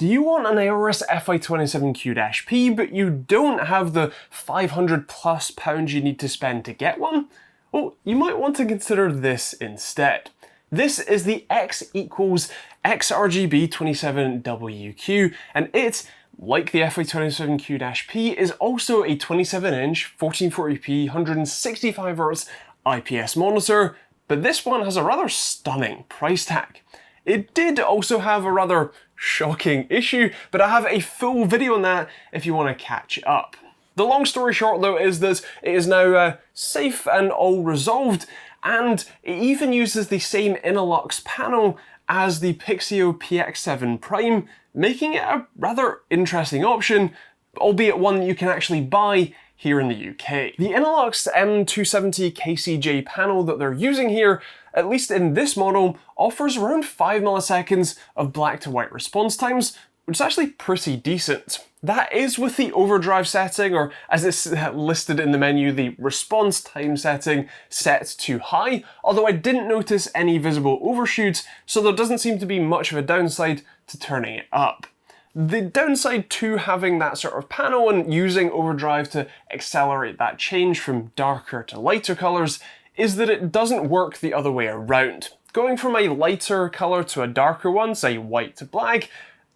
Do you want an Aorus FI27Q-P, but you don't have the £500+ you need to spend to get one? Well, you might want to consider this instead. This is the X XRGB27WQ, and it, like the FI27Q-P, is also a 27-inch 1440p 165Hz IPS monitor, but this one has a rather stunning price tag. It did also have a rather shocking issue, but I have a full video on that if you want to catch up. The long story short though is that it is now safe and all resolved, and it even uses the same Innolux panel as the Pixio PX7 Prime, making it a rather interesting option, albeit one that you can actually buy here in the UK. The Innolux M270KCJ panel that they're using here, at least in this model, offers around 5 milliseconds of black to white response times, which is actually pretty decent. That is with the overdrive setting, or as it's listed in the menu, the response time setting set to high, although I didn't notice any visible overshoots, so there doesn't seem to be much of a downside to turning it up. The downside to having that sort of panel and using overdrive to accelerate that change from darker to lighter colours is that it doesn't work the other way around. Going from a lighter colour to a darker one, say white to black,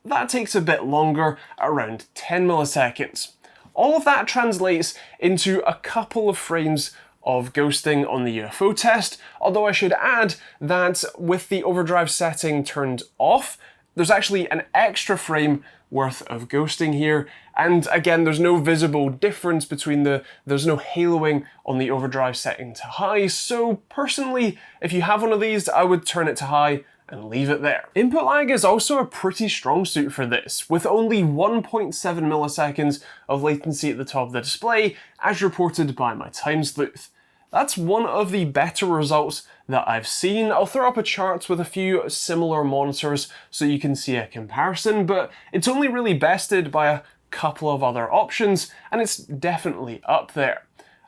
that takes a bit longer, around 10 milliseconds. All of that translates into a couple of frames of ghosting on the UFO test, although I should add that with the overdrive setting turned off, there's actually an extra frame worth of ghosting here, and again there's no visible difference between there's no haloing on the overdrive setting to high, so personally if you have one of these I would turn it to high and leave it there. Input lag is also a pretty strong suit for this, with only 1.7 milliseconds of latency at the top of the display as reported by my time sleuth. That's one of the better results that I've seen. I'll throw up a chart with a few similar monitors so you can see a comparison, but it's only really bested by a couple of other options, and it's definitely up there.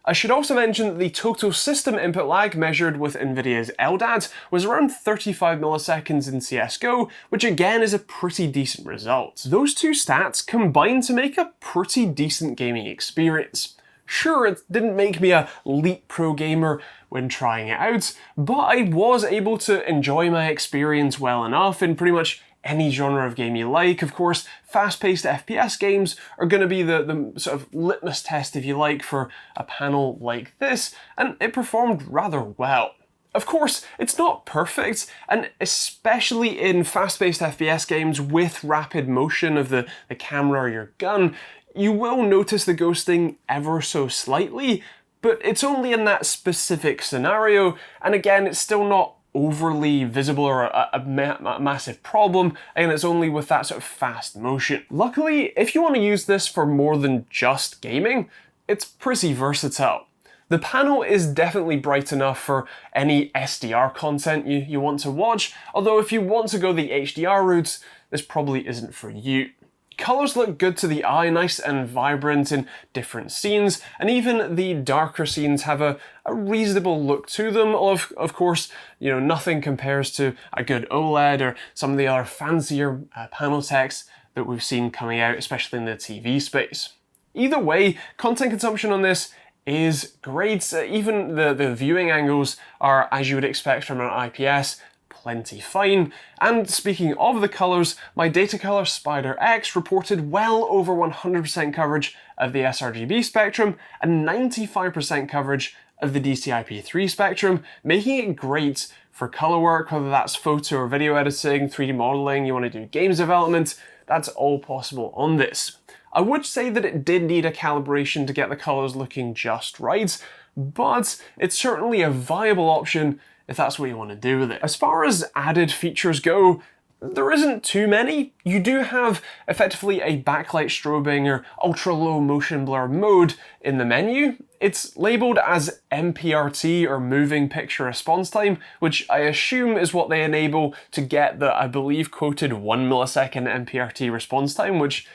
I should also mention that the total system input lag measured with NVIDIA's LDAD was around 35 milliseconds in CSGO, which again is a pretty decent result. Those two stats combine to make a pretty decent gaming experience. Sure, it didn't make me a elite pro gamer when trying it out, but I was able to enjoy my experience well enough in pretty much any genre of game you like. Of course, fast-paced FPS games are going to be the sort of litmus test, if you like, for a panel like this, and it performed rather well. Of course, it's not perfect, and especially in fast-paced FPS games with rapid motion of the camera or your gun, you will notice the ghosting ever so slightly, but it's only in that specific scenario, and again, it's still not overly visible or a massive problem, and it's only with that sort of fast motion. Luckily, if you want to use this for more than just gaming, it's pretty versatile. The panel is definitely bright enough for any SDR content you want to watch, although if you want to go the HDR route, this probably isn't for you. Colours look good to the eye, nice and vibrant in different scenes, and even the darker scenes have a reasonable look to them. Of course, you know, nothing compares to a good OLED or some of the other fancier panel techs that we've seen coming out, especially in the TV space. Either way, content consumption on this is great. Even the viewing angles are, as you would expect from an IPS, plenty fine. And speaking of the colours, my Datacolor Spider X reported well over 100% coverage of the sRGB spectrum and 95% coverage of the DCI-P3 spectrum, making it great for colour work, whether that's photo or video editing, 3D modelling, you want to do games development, that's all possible on this. I would say that it did need a calibration to get the colours looking just right, but it's certainly a viable option if that's what you want to do with it. As far as added features go, there isn't too many. You do have effectively a backlight strobing or ultra low motion blur mode in the menu. It's labelled as MPRT or moving picture response time, which I assume is what they enable to get the, I believe, quoted 1 millisecond MPRT response time, which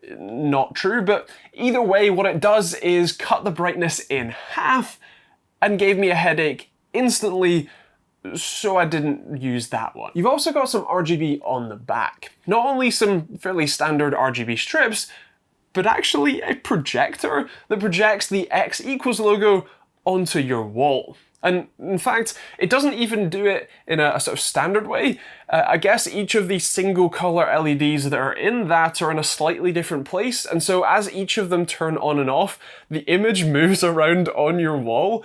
not true, but either way, what it does is cut the brightness in half and gave me a headache instantly so I didn't use that one. You've also got some RGB on the back. Not only some fairly standard RGB strips, but actually a projector that projects the X equals logo onto your wall. And in fact, it doesn't even do it in a sort of standard way. I guess each of these single color LEDs that are in that are in a slightly different place, and so as each of them turn on and off, the image moves around on your wall,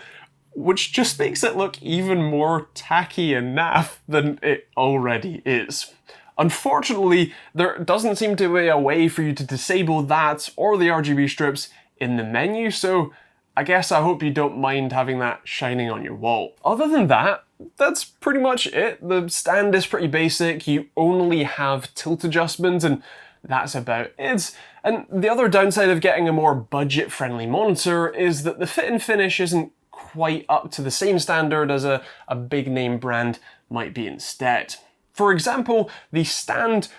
which just makes it look even more tacky and naff than it already is. Unfortunately, there doesn't seem to be a way for you to disable that or the RGB strips in the menu, so I guess I hope you don't mind having that shining on your wall. Other than that, that's pretty much it. The stand is pretty basic, you only have tilt adjustment, and that's about it. And the other downside of getting a more budget-friendly monitor is that the fit and finish isn't quite up to the same standard as a big name brand might be instead. For example, the stand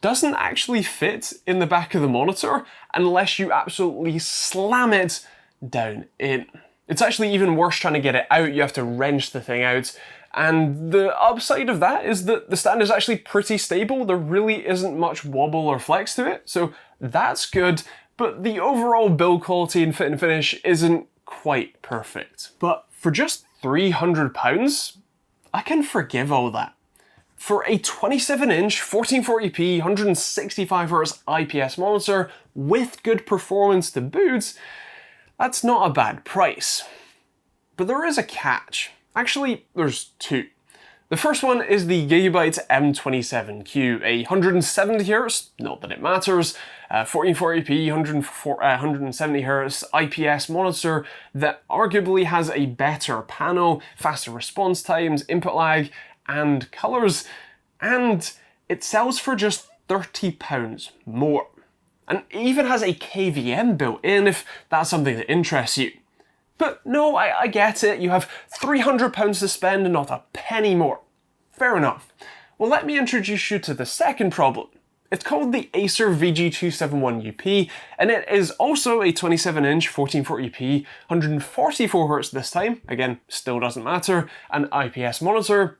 doesn't actually fit in the back of the monitor unless you absolutely slam it down in. It's actually even worse trying to get it out. You have to wrench the thing out. And the upside of that is that the stand is actually pretty stable. There really isn't much wobble or flex to it, so that's good. But the overall build quality and fit and finish isn't quite perfect. But for just £300, I can forgive all that. For a 27-inch 1440p 165Hz IPS monitor with good performance to boot, that's not a bad price. But there is a catch. Actually, there's two. The first one is the Gigabyte M270Q, a 170Hz, not that it matters, 1440p 170Hz IPS monitor that arguably has a better panel, faster response times, input lag, and colours, and it sells for just £30 more. And it even has a KVM built in if that's something that interests you. But no, I get it, you have £300 to spend and not a penny more. Fair enough. Well, let me introduce you to the second problem. It's called the Acer Vg271up, and it is also a 27-inch 1440p, 144Hz this time, again, still doesn't matter, an IPS monitor,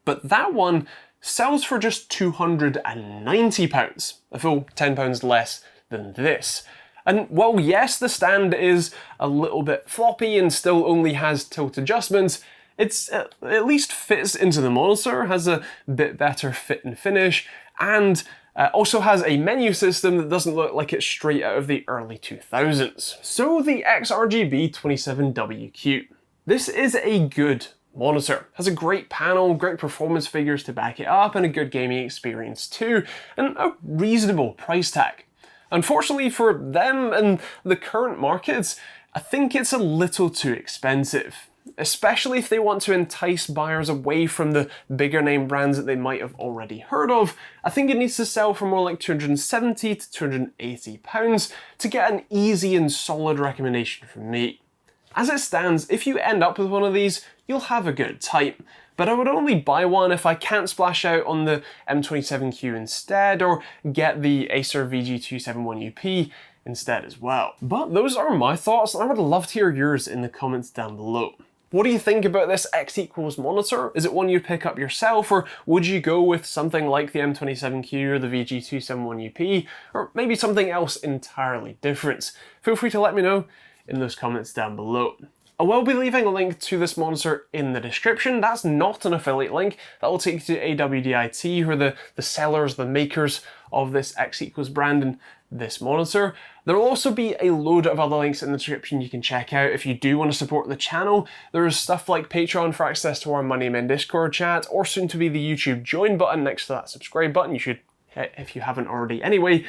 but that one sells for just £290, a full £10 less than this. And while yes, the stand is a little bit floppy and still only has tilt adjustments, it's at least fits into the monitor, has a bit better fit and finish, and also has a menu system that doesn't look like it's straight out of the early 2000s. So the X XRGB27WQ. This is a good monitor. Has a great panel, great performance figures to back it up, and a good gaming experience too, and a reasonable price tag. Unfortunately for them and the current markets, I think it's a little too expensive, especially if they want to entice buyers away from the bigger name brands that they might have already heard of. I think it needs to sell for more like £270 to £280 to get an easy and solid recommendation from me. As it stands, if you end up with one of these, you'll have a good time. But I would only buy one if I can't splash out on the M27Q instead, or get the Acer Vg271up instead as well. But those are my thoughts, and I would love to hear yours in the comments down below. What do you think about this X equals monitor? Is it one you'd pick up yourself, or would you go with something like the M27Q or the Vg271up, or maybe something else entirely different? Feel free to let me know in those comments down below. I will be leaving a link to this monitor in the description. That's not an affiliate link. That will take you to AWD-IT, who are the sellers, the makers of this X equals brand and this monitor. There will also be a load of other links in the description you can check out if you do want to support the channel. There is stuff like Patreon for access to our Money Men Discord chat, or soon to be the YouTube join button next to that subscribe button. You should, if you haven't already anyway,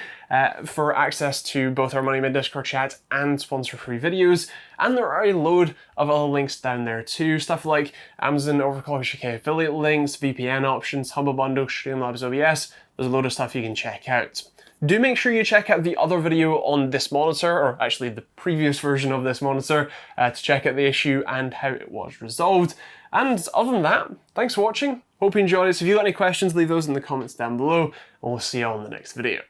for access to both our Money Men Discord chat and sponsor-free videos. And there are a load of other links down there too, stuff like Amazon Overclock UK affiliate links, VPN options, Humble Bundle, Streamlabs OBS. There's a load of stuff you can check out. Do make sure you check out the other video on this monitor, or actually the previous version of this monitor, to check out the issue and how it was resolved. And other than that, thanks for watching. Hope you enjoyed it. So if you've got any questions, leave those in the comments down below, and we'll see you all in the next video.